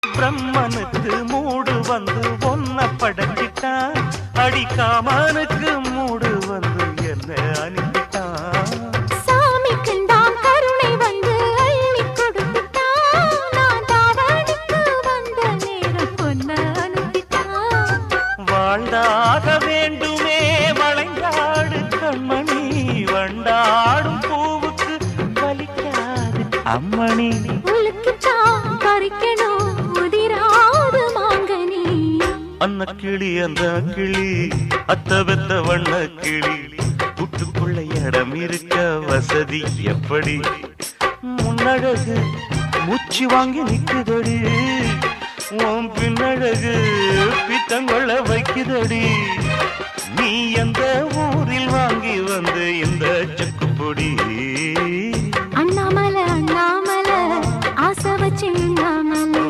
பிரம்மனுக்கு மூடு வந்து ஒன்ன படைச்சிட்டான், அடிக்காமனுக்கு மூடு வந்து என்ன அனுப்பிட்டான். சாமிக்கு தான் கருணை வந்து அள்ளி கொடுத்துட்டான், நான் தாவணிக்கு வந்த நேரம் பொன்ன அனுப்பிட்டான். வாழ்ந்தாக வேண்டுமே வளைந்தாடு கண்மணி, வண்டாடும் பூவுக்கு வலிக்காது அம்மணி. அன்ன கிளி அந்த கிளி அத்த வெத்த வண்ண கிளி, கூட்டுக்குள்ள இடம் இருக்க வசதி எப்படி? முன்னழகு மூச்சு வாங்கி நிக்குதடி, உன் பின்னழகு பித்தங்கொள்ள வைக்குதடி. நீ எந்த ஊரில் வாங்கி வந்து இந்த செக்குப்பொடி? அண்ணாமலை அண்ணாமலை ஆசை வச்சு அண்ணாமலை